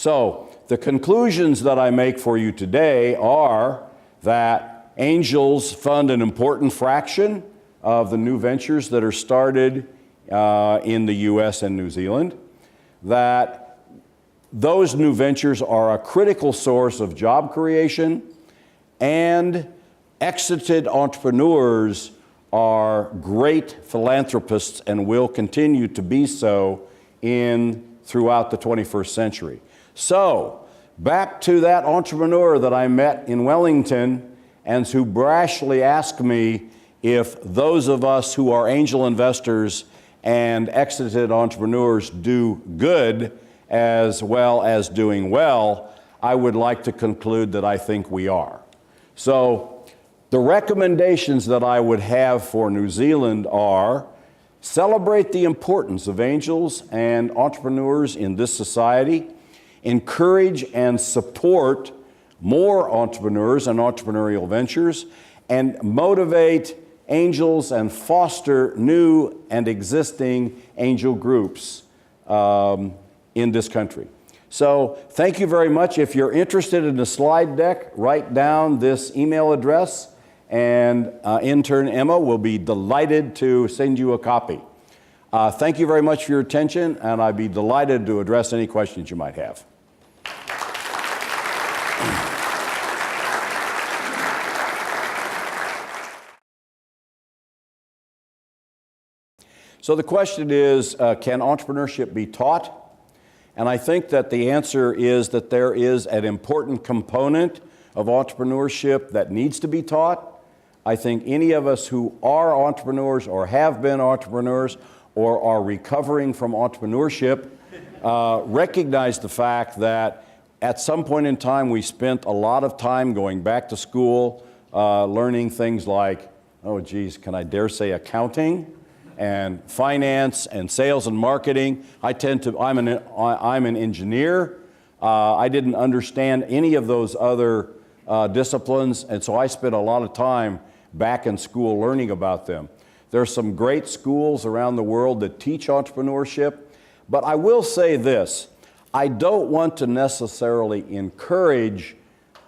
So the conclusions that I make for you today are that angels fund an important fraction of the new ventures that are started in the US and New Zealand, that those new ventures are a critical source of job creation, and exited entrepreneurs are great philanthropists and will continue to be so throughout the 21st century. So, back to that entrepreneur that I met in Wellington and who brashly asked me if those of us who are angel investors and exited entrepreneurs do good as well as doing well, I would like to conclude that I think we are. So, the recommendations that I would have for New Zealand are: celebrate the importance of angels and entrepreneurs in this society, encourage and support more entrepreneurs and entrepreneurial ventures, and motivate angels and foster new and existing angel groups in this country. So thank you very much. If you're interested in the slide deck, write down this email address, and intern Emma will be delighted to send you a copy. Thank you very much for your attention, and I'd be delighted to address any questions you might have. So the question is, can entrepreneurship be taught? And I think that the answer is that there is an important component of entrepreneurship that needs to be taught. I think any of us who are entrepreneurs or have been entrepreneurs or are recovering from entrepreneurship recognize the fact that at some point in time we spent a lot of time going back to school, learning things like, oh geez, can I dare say accounting? And finance and sales and marketing. I'm an engineer. I didn't understand any of those other disciplines, and so I spent a lot of time back in school learning about them. There are some great schools around the world that teach entrepreneurship, but I will say this: I don't want to necessarily encourage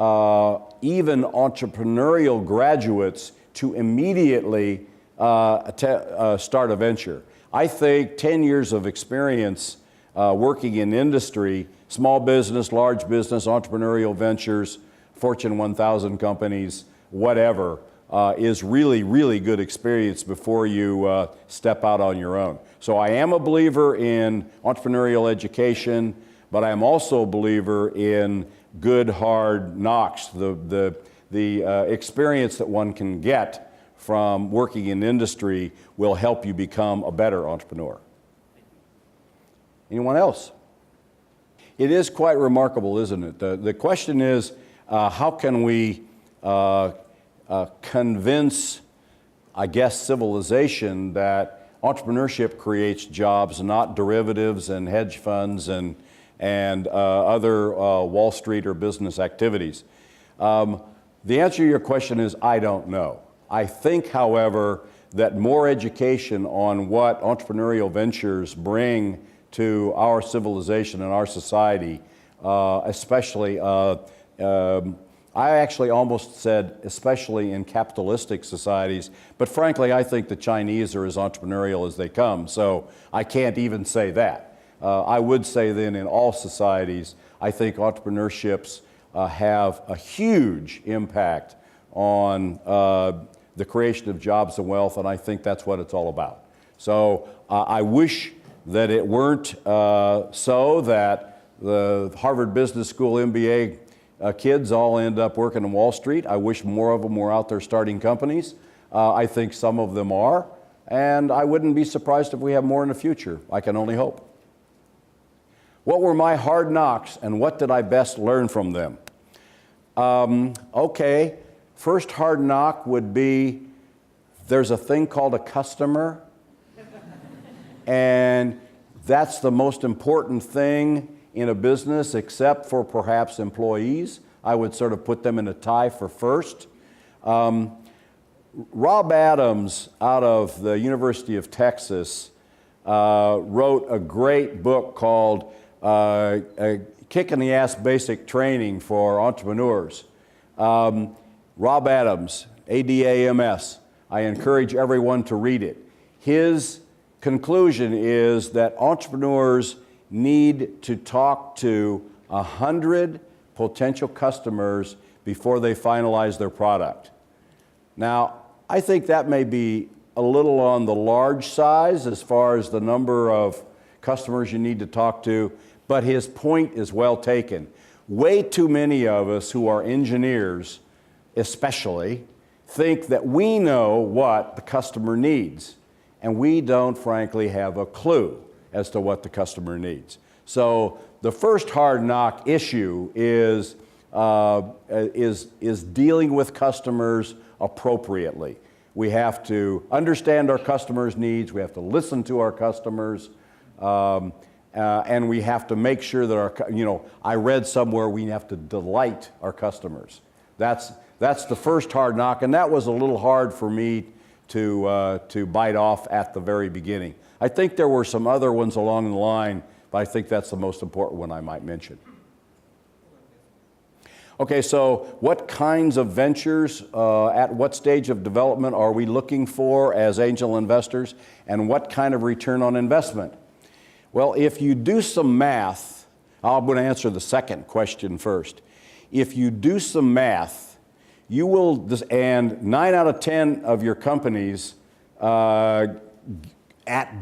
even entrepreneurial graduates to immediately start a venture. I think 10 years of experience working in industry, small business, large business, entrepreneurial ventures, Fortune 1000 companies, whatever, is really, really good experience before you step out on your own. So I am a believer in entrepreneurial education, but I am also a believer in good hard knocks, the experience that one can get from working in industry will help you become a better entrepreneur. Anyone else? It is quite remarkable, isn't it? The question is, how can we convince, I guess, civilization that entrepreneurship creates jobs, not derivatives and hedge funds and other Wall Street or business activities? The answer to your question is, I don't know. I think, however, that more education on what entrepreneurial ventures bring to our civilization and our society, especially, I actually almost said especially in capitalistic societies, but frankly I think the Chinese are as entrepreneurial as they come, so I can't even say that. I would say then in all societies, I think entrepreneurships have a huge impact on the creation of jobs and wealth, and I think that's what it's all about. So I wish that it weren't so that the Harvard Business School MBA kids all end up working on Wall Street. I wish more of them were out there starting companies. I think some of them are, and I wouldn't be surprised if we have more in the future. I can only hope. What were my hard knocks, and what did I best learn from them? Okay. First hard knock would be there's a thing called a customer, and that's the most important thing in a business except for perhaps employees. I would sort of put them in a tie for first. Rob Adams out of the University of Texas wrote a great book called kick-in-the-ass basic training for entrepreneurs. Rob Adams, ADAMS. I encourage everyone to read it. His conclusion is that entrepreneurs need to talk to 100 potential customers before they finalize their product. Now, I think that may be a little on the large size as far as the number of customers you need to talk to, but his point is well taken. Way too many of us who are engineers, especially, think that we know what the customer needs, and we don't frankly have a clue as to what the customer needs. So the first hard knock issue is dealing with customers appropriately. We have to understand our customers' needs, we have to listen to our customers, and we have to make sure that I read somewhere we have to delight our customers. That's the first hard knock, and that was a little hard for me to bite off at the very beginning. I think there were some other ones along the line, but I think that's the most important one I might mention. Okay, so what kinds of ventures, at what stage of development are we looking for as angel investors, and what kind of return on investment? Well, if you do some math, I'm going to answer the second question first. If you do some math, you will, and 9 out of 10 of your companies at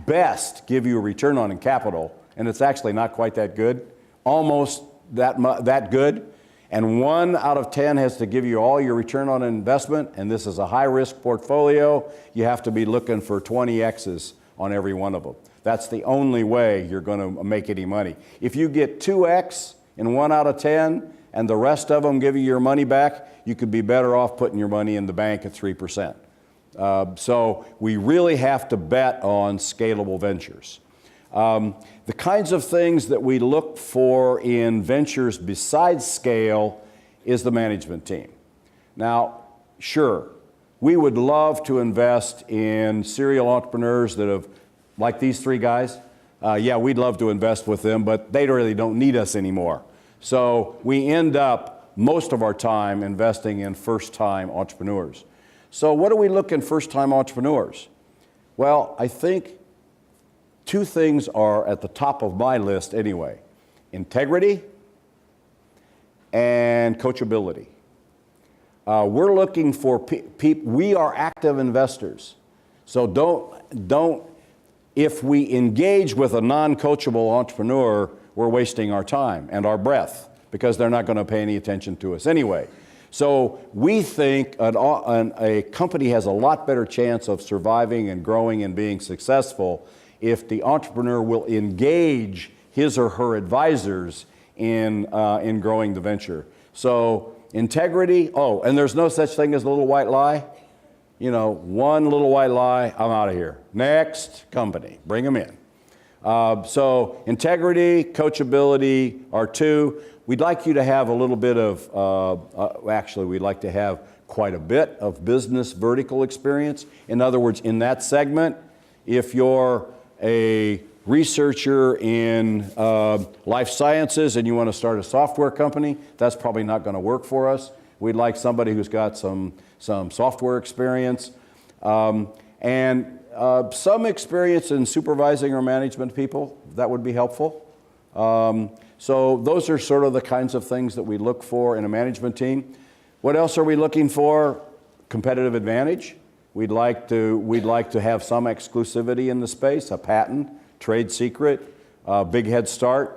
best give you a return on capital, and it's actually not quite that good, almost that good. And 1 out of 10 has to give you all your return on investment, and this is a high-risk portfolio. You have to be looking for 20 X's on every one of them. That's the only way you're going to make any money. If you get 2X in 1 out of 10, and the rest of them give you your money back, you could be better off putting your money in the bank at 3%. So we really have to bet on scalable ventures. The kinds of things that we look for in ventures besides scale is the management team. Now, sure, we would love to invest in serial entrepreneurs that have, like these 3 guys. Yeah, we'd love to invest with them, but they really don't need us anymore. So we end up most of our time investing in first-time entrepreneurs. So what do we look in first-time entrepreneurs? Well, I think 2 things are at the top of my list anyway: integrity and coachability. We're looking for people. We are active investors, so don't. If we engage with a non-coachable entrepreneur, we're wasting our time and our breath because they're not going to pay any attention to us anyway. So we think a company has a lot better chance of surviving and growing and being successful if the entrepreneur will engage his or her advisors in growing the venture. So integrity, and there's no such thing as a little white lie. You know, one little white lie, I'm out of here. Next company, bring them in. So integrity, coachability are 2. We'd like you to have a little bit of, actually we'd like to have quite a bit of business vertical experience. In other words, in that segment, if you're a researcher in life sciences and you want to start a software company, that's probably not going to work for us. We'd like somebody who's got some software experience and some experience in supervising or management people. That would be helpful. So those are sort of the kinds of things that we look for in a management team. What else are we looking for? Competitive advantage. We'd like to have some exclusivity in the space, a patent, trade secret, big head start,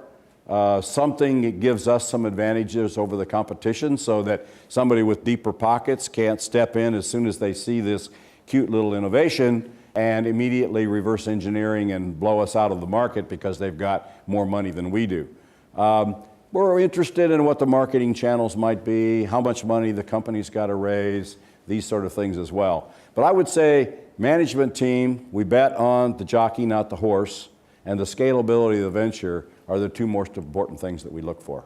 something that gives us some advantages over the competition so that somebody with deeper pockets can't step in as soon as they see this cute little innovation and immediately reverse engineering and blow us out of the market because they've got more money than we do. We're interested in what the marketing channels might be, how much money the company's got to raise, these sort of things as well. But I would say management team, we bet on the jockey, not the horse, and the scalability of the venture are the 2 most important things that we look for.